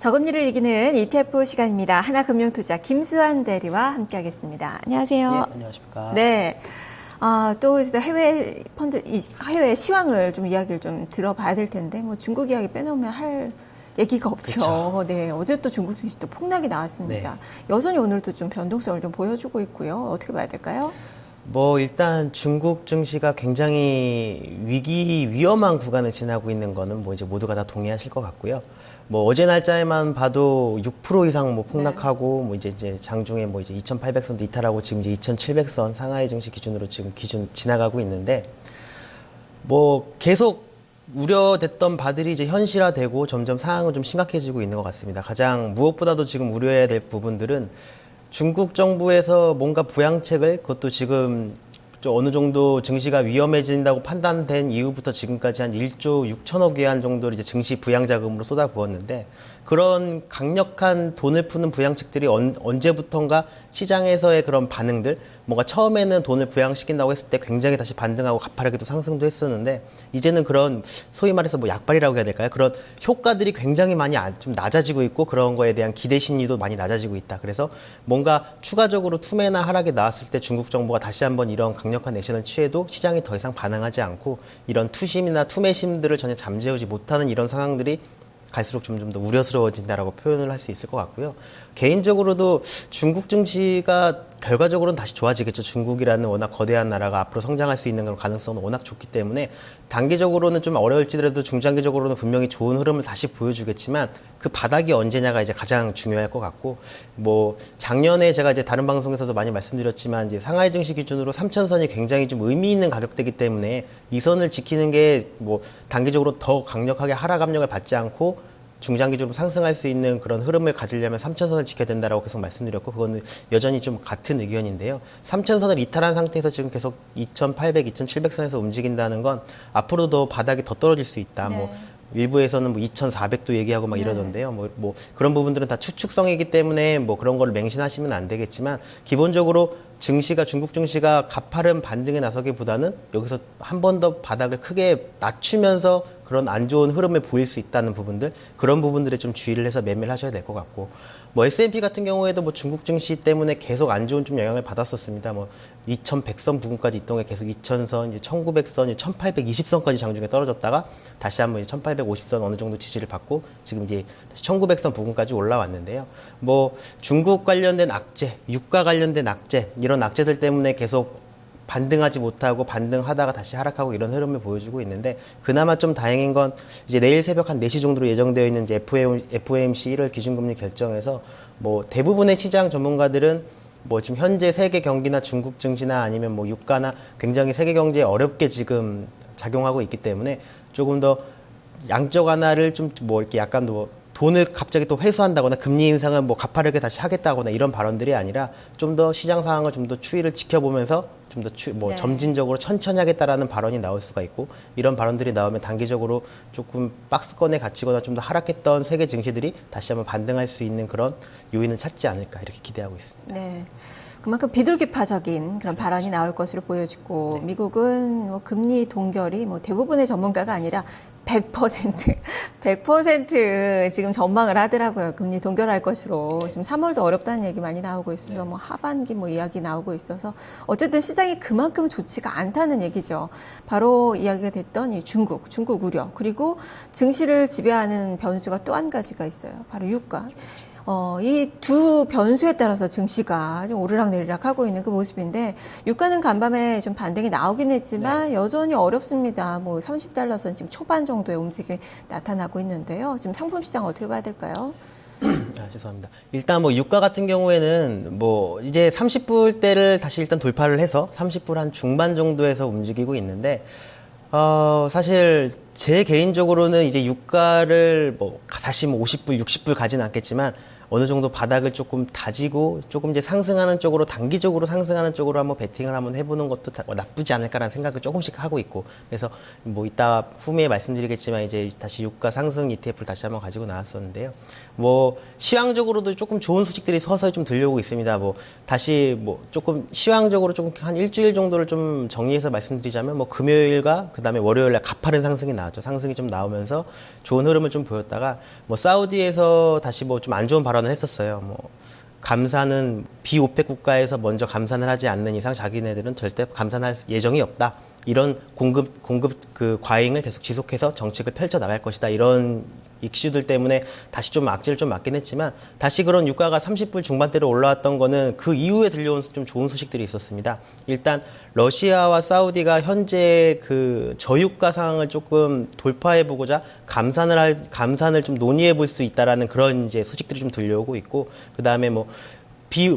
저금리를 이기는 ETF 시간입니다. 하나금융투자 김수환 대리와 함께하겠습니다. 안녕하세요. 네, 안녕하십니까. 네. 또 해외 펀드, 해외 시황을 좀 이야기를 좀 들어봐야 될 텐데, 뭐 중국 이야기 빼놓으면 할 얘기가 없죠. 그쵸. 네. 어제 또 중국 증시도 폭락이 나왔습니다. 네. 여전히 오늘도 좀 변동성을 좀 보여주고 있고요. 어떻게 봐야 될까요? 일단 중국 증시가 굉장히 위험한 구간을 지나고 있는 거는 이제 모두가 다 동의하실 것 같고요. 어제 날짜에만 봐도 6% 이상 폭락하고, 이제 장중에 이제 2,800선도 이탈하고 지금 이제 2,700선 상하이 증시 기준으로 지금 지나가고 있는데, 계속 우려됐던 바들이 이제 현실화되고 점점 상황은 좀 심각해지고 있는 것 같습니다. 가장 무엇보다도 지금 우려해야 될 부분들은 중국 정부에서 뭔가 부양책을, 그것도 지금 좀 어느 정도 증시가 위험해진다고 판단된 이후부터 지금까지 한 1조 6천억 위안 정도를 이제 증시 부양 자금으로 쏟아부었는데, 그런 강력한 돈을 푸는 부양책들이 언제부턴가 시장에서의 그런 반응들, 뭔가 처음에는 돈을 부양시킨다고 했을 때 굉장히 다시 반등하고 가파르게 또 상승도 했었는데, 이제는 그런 소위 말해서 약발이라고 해야 될까요? 그런 효과들이 굉장히 많이 좀 낮아지고 있고, 그런 거에 대한 기대 심리도 많이 낮아지고 있다. 그래서 뭔가 추가적으로 투매나 하락이 나왔을 때 중국 정부가 다시 한번 이런 강력한 액션을 취해도 시장이 더 이상 반응하지 않고, 이런 투심이나 투매심들을 전혀 잠재우지 못하는 이런 상황들이 갈수록 좀 더 우려스러워진다라고 표현을 할 수 있을 것 같고요. 개인적으로도 중국 증시가 결과적으로는 다시 좋아지겠죠. 중국이라는 워낙 거대한 나라가 앞으로 성장할 수 있는 그런 가능성은 워낙 좋기 때문에 단기적으로는 좀 어려울지라도 중장기적으로는 분명히 좋은 흐름을 다시 보여주겠지만, 그 바닥이 언제냐가 이제 가장 중요할 것 같고, 작년에 제가 이제 다른 방송에서도 많이 말씀드렸지만, 이제 상하이 증시 기준으로 3,000선이 굉장히 좀 의미 있는 가격대이기 때문에 이 선을 지키는 게 단기적으로 더 강력하게 하락 압력을 받지 않고 중장기적으로 상승할 수 있는 그런 흐름을 가지려면 3,000선을 지켜야 된다라고 계속 말씀드렸고, 그거는 여전히 좀 같은 의견인데요. 3,000선을 이탈한 상태에서 지금 계속 2,800, 2,700선에서 움직인다는 건 앞으로도 바닥이 더 떨어질 수 있다. 네. 일부에서는 2,400도 얘기하고 이러던데요. 그런 부분들은 다 추측성이기 때문에 그런 거를 맹신하시면 안 되겠지만, 기본적으로 중국 증시가 가파른 반등에 나서기보다는 여기서 한 번 더 바닥을 크게 낮추면서 그런 안 좋은 흐름을 보일 수 있다는 부분들, 그런 부분들에 좀 주의를 해서 매매를 하셔야 될 것 같고, S&P 같은 경우에도 중국 증시 때문에 계속 안 좋은 좀 영향을 받았었습니다. 2,100선 부근까지 이동해 계속 2,000선, 1,900선, 1,820선까지 장중에 떨어졌다가 다시 한번 1,850선 어느 정도 지지를 받고 지금 이제 다시 1,900선 부근까지 올라왔는데요. 중국 관련된 악재, 유가 관련된 악재, 이런 악재들 때문에 계속 반등하지 못하고 반등하다가 다시 하락하고 이런 흐름을 보여주고 있는데, 그나마 좀 다행인 건 이제 내일 새벽 한 4시 정도로 예정되어 있는 이제 FOMC 1월 기준금리 결정에서 대부분의 시장 전문가들은 지금 현재 세계 경기나 중국 증시나 아니면 유가나 굉장히 세계 경제에 어렵게 지금 작용하고 있기 때문에 조금 더 양적 완화를 좀 이렇게 약간 돈을 갑자기 또 회수한다거나 금리 인상을 가파르게 다시 하겠다거나 이런 발언들이 아니라 좀 더 시장 상황을 좀 더 추이를 지켜보면서 좀 더 네. 점진적으로 천천히 하겠다라는 발언이 나올 수가 있고, 이런 발언들이 나오면 단기적으로 조금 박스권에 갇히거나 좀 더 하락했던 세계 증시들이 다시 한번 반등할 수 있는 그런 요인을 찾지 않을까 이렇게 기대하고 있습니다. 네. 그만큼 비둘기파적인 그런 발언이 나올 것으로 보여지고, 네. 미국은 금리 동결이 대부분의 전문가가 아니라 100% 지금 전망을 하더라고요. 금리 동결할 것으로. 지금 3월도 어렵다는 얘기 많이 나오고 있어서 하반기 이야기 나오고 있어서 어쨌든 시장이 그만큼 좋지가 않다는 얘기죠. 바로 이야기가 됐던 이 중국 우려, 그리고 증시를 지배하는 변수가 또 한 가지가 있어요. 바로 유가. 이 두 변수에 따라서 증시가 좀 오르락내리락 하고 있는 그 모습인데, 유가는 간밤에 좀 반등이 나오긴 했지만 네. 여전히 어렵습니다. 30달러선 지금 초반 정도의 움직임이 나타나고 있는데요. 지금 상품 시장 어떻게 봐야 될까요? 죄송합니다. 일단 유가 같은 경우에는 이제 30불대를 다시 일단 돌파를 해서 30불 한 중반 정도에서 움직이고 있는데, 사실 제 개인적으로는 이제 유가를 다시 50불, 60불 가지는 않겠지만, 어느 정도 바닥을 조금 다지고 조금 이제 상승하는 쪽으로 단기적으로 상승하는 쪽으로 한번 베팅을 한번 해보는 것도 나쁘지 않을까라는 생각을 조금씩 하고 있고 그래서 뭐 이따 후미에 말씀드리겠지만 이제 다시 유가 상승 ETF를 다시 한번 가지고 나왔었는데요. 뭐 시황적으로도 조금 좋은 소식들이 서서히 좀 들려오고 있습니다. 뭐 다시 뭐 조금 시황적으로 좀 한 일주일 정도를 좀 정리해서 말씀드리자면 뭐 금요일과 그다음에 월요일날 가파른 상승이 나왔죠. 상승이 좀 나오면서 좋은 흐름을 좀 보였다가 뭐 사우디에서 다시 뭐 좀 안 좋은 발언을 했었어요. 뭐 감산은 비오펙 국가에서 먼저 감산을 하지 않는 이상 자기네들은 절대 감산할 예정이 없다. 이런 공급 그 과잉을 계속 지속해서 정책을 펼쳐 나갈 것이다. 이런 이슈들 때문에 다시 좀 악재를 좀 맞긴 했지만 다시 그런 유가가 30불 중반대로 올라왔던 거는 그 이후에 들려온 좀 좋은 소식들이 있었습니다. 일단 러시아와 사우디가 현재 그 저유가 상황을 조금 돌파해 보고자 감산을 좀 논의해 볼 수 있다라는 그런 이제 소식들이 좀 들려오고 있고 그다음에 뭐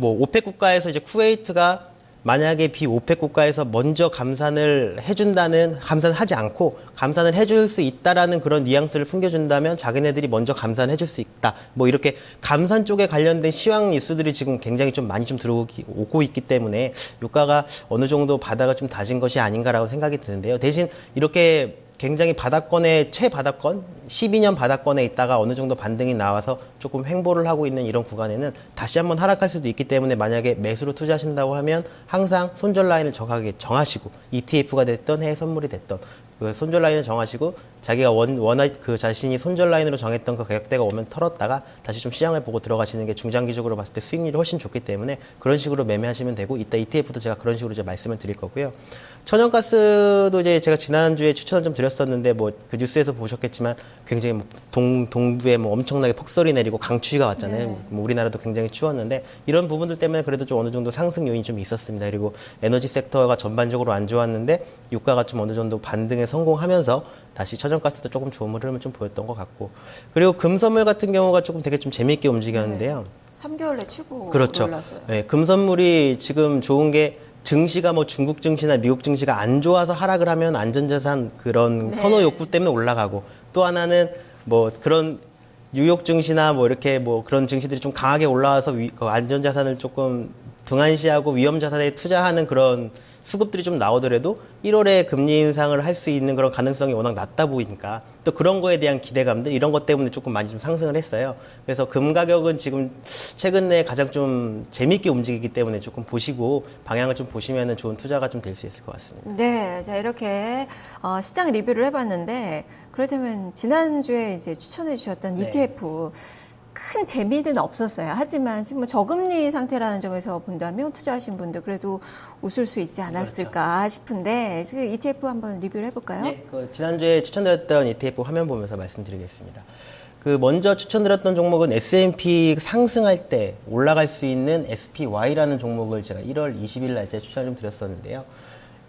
오펙 국가에서 이제 쿠웨이트가 만약에 비오펙 국가에서 먼저 감산을 하지 않고 감산을 해줄 수 있다라는 그런 뉘앙스를 풍겨준다면 자기네들이 먼저 감산을 해줄 수 있다. 뭐 이렇게 감산 쪽에 관련된 시황 뉴스들이 지금 굉장히 좀 많이 좀 들어오고 있기 때문에 유가가 어느 정도 바닥을 좀 다진 것이 아닌가라고 생각이 드는데요. 대신 이렇게 굉장히 최바닥권, 12년 바닥권에 있다가 어느 정도 반등이 나와서 조금 횡보를 하고 있는 이런 구간에는 다시 한번 하락할 수도 있기 때문에 만약에 매수로 투자하신다고 하면 항상 손절 라인을 정확하게 정하시고 ETF가 됐던 해외 선물이 됐던 그 손절 라인을 정하시고 자기가 그 자신이 손절 라인으로 정했던 그 가격대가 오면 털었다가 다시 좀 시장을 보고 들어가시는 게 중장기적으로 봤을 때 수익률이 훨씬 좋기 때문에 그런 식으로 매매하시면 되고 이따 ETF도 제가 그런 식으로 이제 말씀을 드릴 거고요. 천연가스도 이제 제가 지난주에 추천을 좀 드렸었는데 뭐 그 뉴스에서 보셨겠지만 굉장히 뭐 동부에 뭐 엄청나게 폭설이 내리고 강추위가 왔잖아요. 네. 뭐 우리나라도 굉장히 추웠는데 이런 부분들 때문에 그래도 좀 어느 정도 상승 요인이 좀 있었습니다. 그리고 에너지 섹터가 전반적으로 안 좋았는데 유가가 좀 어느 정도 반등에 성공하면서 다시 천연가스도 조금 좋은 흐름을 좀 보였던 것 같고 그리고 금선물 같은 경우가 조금 되게 좀 재미있게 움직였는데요. 3개월 내 최고 그렇죠. 올랐어요. 네, 금선물이 지금 좋은 게 증시가 뭐 중국 증시나 미국 증시가 안 좋아서 하락을 하면 안전자산 그런 선호 욕구 때문에 올라가고 또 하나는 뭐 그런 뉴욕 증시나 뭐 이렇게 뭐 그런 증시들이 좀 강하게 올라와서 그 안전자산을 조금 등한시하고 위험자산에 투자하는 그런 수급들이 좀 나오더라도 1월에 금리 인상을 할 수 있는 그런 가능성이 워낙 낮다 보이니까 또 그런 거에 대한 기대감들 이런 것 때문에 조금 많이 좀 상승을 했어요. 그래서 금 가격은 지금 최근에 가장 좀 재미있게 움직이기 때문에 조금 보시고 방향을 좀 보시면은 좋은 투자가 좀 될 수 있을 것 같습니다. 네, 자 이렇게 시장 리뷰를 해봤는데 그렇다면 지난주에 이제 추천해 주셨던 네. ETF 큰 재미는 없었어요. 하지만 지금 뭐 저금리 상태라는 점에서 본다면 투자하신 분들 그래도 웃을 수 있지 않았을까 싶은데 지금 ETF 한번 리뷰를 해볼까요? 네, 그 지난주에 추천드렸던 ETF 화면 보면서 말씀드리겠습니다. 그 먼저 추천드렸던 종목은 S&P 상승할 때 올라갈 수 있는 SPY라는 종목을 제가 1월 20일 날짜에 추천을 좀 드렸었는데요.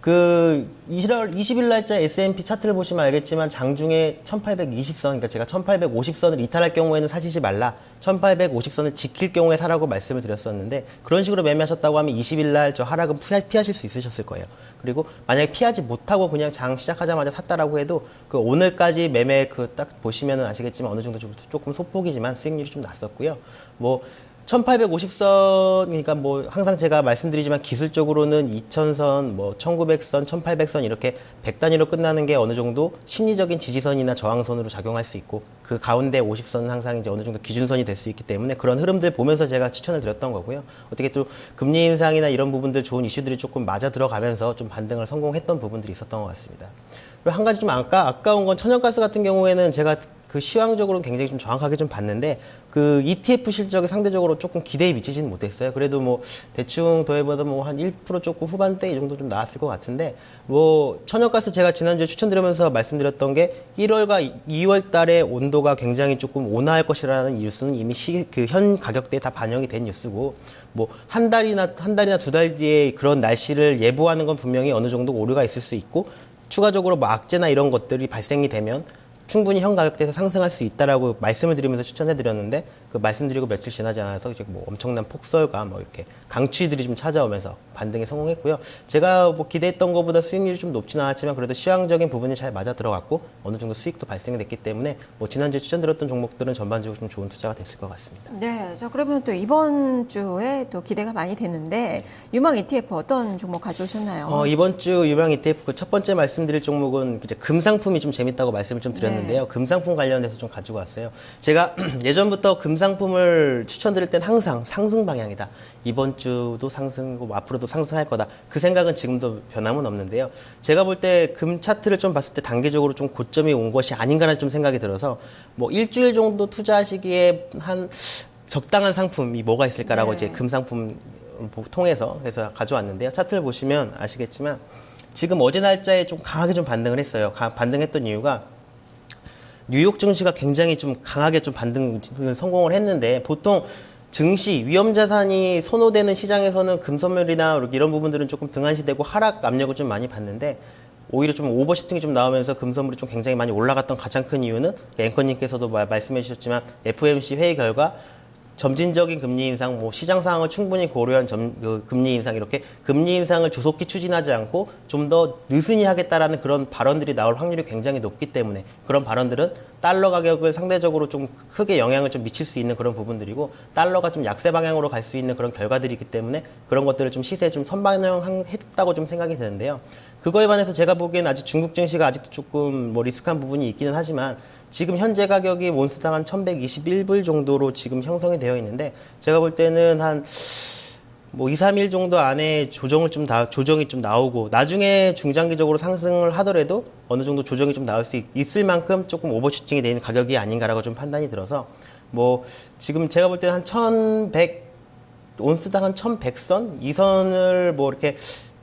그 1월 20일 날짜 S&P 차트를 보시면 알겠지만 장중에 1820선, 그러니까 제가 1850선을 이탈할 경우에는 사시지 말라, 1850선을 지킬 경우에 사라고 말씀을 드렸었는데 그런 식으로 매매하셨다고 하면 20일 날 저 하락은 피하실 수 있으셨을 거예요. 그리고 만약에 피하지 못하고 그냥 장 시작하자마자 샀다라고 해도 그 오늘까지 매매 그 딱 보시면은 아시겠지만 어느 정도 조금 소폭이지만 수익률이 좀 났었고요. 뭐 1850선, 그러니까 뭐 항상 제가 말씀드리지만 기술적으로는 2000선, 뭐 1900선, 1800선 이렇게 100단위로 끝나는 게 어느 정도 심리적인 지지선이나 저항선으로 작용할 수 있고 그 가운데 50선은 항상 이제 어느 정도 기준선이 될 수 있기 때문에 그런 흐름들 보면서 제가 추천을 드렸던 거고요. 어떻게 또 금리 인상이나 이런 부분들 좋은 이슈들이 조금 맞아 들어가면서 좀 반등을 성공했던 부분들이 있었던 것 같습니다. 그리고 한 가지 좀 아까운 건 천연가스 같은 경우에는 제가 그 시황적으로는 굉장히 좀 정확하게 좀 봤는데 그 ETF 실적이 상대적으로 조금 기대에 미치지는 못했어요. 그래도 뭐 대충 더해봐도 뭐 한 1% 조금 후반대 이 정도 좀 나왔을 것 같은데 뭐 천연가스 제가 지난주에 추천드리면서 말씀드렸던 게 1월과 2월 달에 온도가 굉장히 조금 온화할 것이라는 뉴스는 이미 그 현 가격대에 다 반영이 된 뉴스고 뭐 한 달이나 두 달 뒤에 그런 날씨를 예보하는 건 분명히 어느 정도 오류가 있을 수 있고 추가적으로 뭐 악재나 이런 것들이 발생이 되면 충분히 현 가격대에서 상승할 수 있다라고 말씀을 드리면서 추천해드렸는데 그 말씀드리고 며칠 지나지 않아서 이제 뭐 엄청난 폭설과 뭐 이렇게 강추위들이 좀 찾아오면서 반등에 성공했고요. 제가 뭐 기대했던 것보다 수익률이 좀 높지는 않았지만 그래도 시황적인 부분이 잘 맞아 들어갔고 어느 정도 수익도 발생됐기 때문에 뭐 지난주에 추천드렸던 종목들은 전반적으로 좀 좋은 투자가 됐을 것 같습니다. 네, 자 그러면 또 이번 주에 또 기대가 많이 되는데 유망 ETF 어떤 종목 가져오셨나요? 이번 주 유망 ETF 첫 번째 말씀드릴 종목은 이제 금상품이 좀 재밌다고 말씀을 좀 드렸는데요. 금상품 관련해서 좀 가지고 왔어요. 제가 예전부터 금상품을 추천드릴 땐 항상 상승 방향이다. 이번 주도 상승이고 앞으로도 상승할 거다. 그 생각은 지금도 변함은 없는데요. 제가 볼 때 금 차트를 좀 봤을 때 단기적으로 좀 고점이 온 것이 아닌가라는 좀 생각이 들어서 뭐 일주일 정도 투자하시기에 한 적당한 상품이 뭐가 있을까라고 이제 금상품 통해서 그래서 가져왔는데요. 차트를 보시면 아시겠지만 지금 어제 날짜에 좀 강하게 좀 반등을 했어요. 반등했던 이유가 뉴욕 증시가 굉장히 좀 강하게 좀 반등을 성공을 했는데 보통 증시, 위험자산이 선호되는 시장에서는 금선물이나 이런 부분들은 조금 등한시되고 하락 압력을 좀 많이 받는데 오히려 좀 오버슈팅이 좀 나오면서 금선물이 좀 굉장히 많이 올라갔던 가장 큰 이유는 앵커님께서도 말씀해 주셨지만 FOMC 회의 결과 점진적인 금리 인상, 뭐 시장 상황을 충분히 고려한 금리 인상 이렇게 금리 인상을 조속히 추진하지 않고 좀 더 느슨히 하겠다라는 그런 발언들이 나올 확률이 굉장히 높기 때문에 그런 발언들은 달러 가격을 상대적으로 좀 크게 영향을 좀 미칠 수 있는 그런 부분들이고 달러가 좀 약세 방향으로 갈 수 있는 그런 결과들이기 때문에 그런 것들을 좀 시세에 좀 선반영했다고 좀 생각이 드는데요. 그거에 반해서 제가 보기엔 아직 중국 증시가 아직도 조금 뭐 리스크한 부분이 있기는 하지만 지금 현재 가격이 온스당 한 1121불 정도로 지금 형성이 되어 있는데 제가 볼 때는 한 뭐 2, 3일 정도 안에 조정이 좀 나오고 나중에 중장기적으로 상승을 하더라도 어느 정도 조정이 좀 나올 수 있을 만큼 조금 오버슈팅이 되는 가격이 아닌가라고 좀 판단이 들어서 뭐 지금 제가 볼 때는 한 1100 온스당 한 1100선 이 선을 뭐 이렇게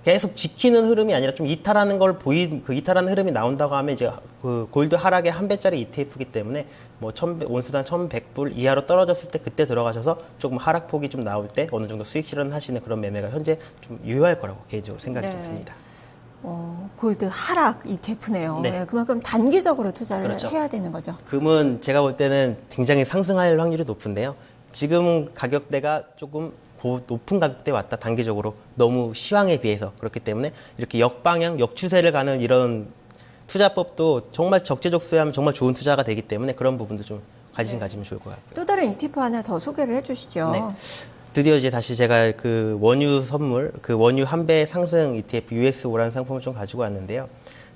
계속 지키는 흐름이 아니라 좀 이탈하는 걸 그 이탈하는 흐름이 나온다고 하면 이제 그 골드 하락의 한 배짜리 ETF이기 때문에 뭐 온스당 1100불 이하로 떨어졌을 때 그때 들어가셔서 조금 하락폭이 좀 나올 때 어느 정도 수익 실현하시는 그런 매매가 현재 좀 유효할 거라고 개인적으로 생각이 좀 듭니다. 골드 하락 ETF네요. 네. 네, 그만큼 단기적으로 투자를 그렇죠. 해야 되는 거죠. 금은 제가 볼 때는 굉장히 상승할 확률이 높은데요. 지금 가격대가 조금 높은 가격대에 왔다 단기적으로 너무 시황에 비해서 그렇기 때문에 이렇게 역방향, 역추세를 가는 이런 투자법도 정말 적재적소에 하면 정말 좋은 투자가 되기 때문에 그런 부분도 좀 관심 가지면 좋을 것 같고요. 또 다른 ETF 하나 더 소개를 해주시죠. 네. 드디어 이제 다시 제가 그 원유 선물, 그 원유 한 배 상승 ETF US5라는 상품을 좀 가지고 왔는데요.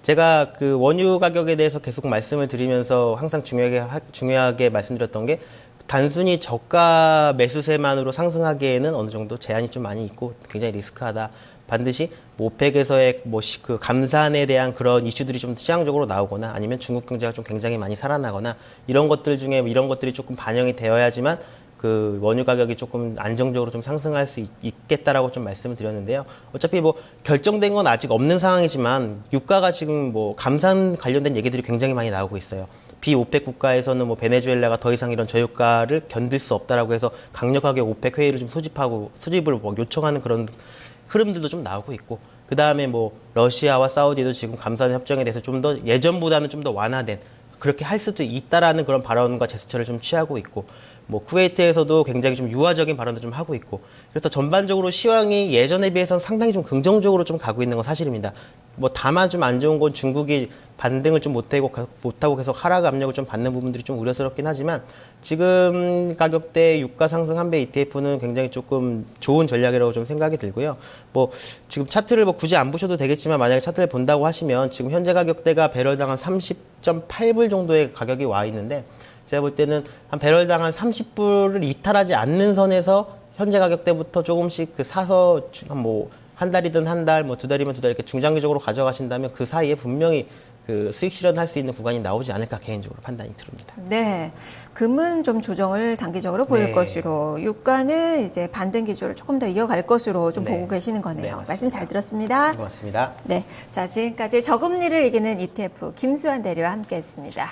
제가 그 원유 가격에 대해서 계속 말씀을 드리면서 항상 중요하게 말씀드렸던 게 단순히 저가 매수세만으로 상승하기에는 어느 정도 제한이 좀 많이 있고 굉장히 리스크하다. 반드시 오펙에서의 그 감산에 대한 그런 이슈들이 좀 시장적으로 나오거나 아니면 중국 경제가 좀 굉장히 많이 살아나거나 이런 것들 중에 이런 것들이 조금 반영이 되어야지만 그 원유 가격이 조금 안정적으로 좀 상승할 수 있겠다라고 좀 말씀을 드렸는데요. 어차피 뭐 결정된 건 아직 없는 상황이지만 유가가 지금 뭐 감산 관련된 얘기들이 굉장히 많이 나오고 있어요. 비오펙 국가에서는 뭐 베네수엘라가 더 이상 이런 저유가를 견딜 수 없다라고 해서 강력하게 오펙 회의를 좀 수집을 뭐 요청하는 그런 흐름들도 좀 나오고 있고 그 다음에 뭐 러시아와 사우디도 지금 감산 협정에 대해서 좀 더 예전보다는 좀 더 완화된 그렇게 할 수도 있다라는 그런 발언과 제스처를 좀 취하고 있고 뭐 쿠웨이트에서도 굉장히 좀 유화적인 발언도 좀 하고 있고 그래서 전반적으로 시황이 예전에 비해서는 상당히 좀 긍정적으로 좀 가고 있는 건 사실입니다. 뭐 다만 좀 안 좋은 건 중국이 반등을 좀 못하고 계속 하락 압력을 좀 받는 부분들이 좀 우려스럽긴 하지만 지금 가격대 유가 상승 한배 ETF는 굉장히 조금 좋은 전략이라고 좀 생각이 들고요. 뭐 지금 차트를 뭐 굳이 안 보셔도 되겠지만 만약에 차트를 본다고 하시면 지금 현재 가격대가 배럴당 한 30.8불 정도의 가격이 와 있는데 제가 볼 때는 한 배럴당 한 30불을 이탈하지 않는 선에서 현재 가격대부터 조금씩 그 사서 뭐 한 달이든 한 달, 뭐 두 달이면 두 달 이렇게 중장기적으로 가져가신다면 그 사이에 분명히 그 수익 실현할 수 있는 구간이 나오지 않을까 개인적으로 판단이 듭니다. 네, 금은 좀 조정을 단기적으로 보일 네. 것으로 유가는 이제 반등 기조를 조금 더 이어갈 것으로 좀 네. 보고 계시는 네, 거네요. 맞습니다. 말씀 잘 들었습니다. 고맙습니다. 네, 자 지금까지 저금리를 이기는 ETF 김수환 대리와 함께했습니다.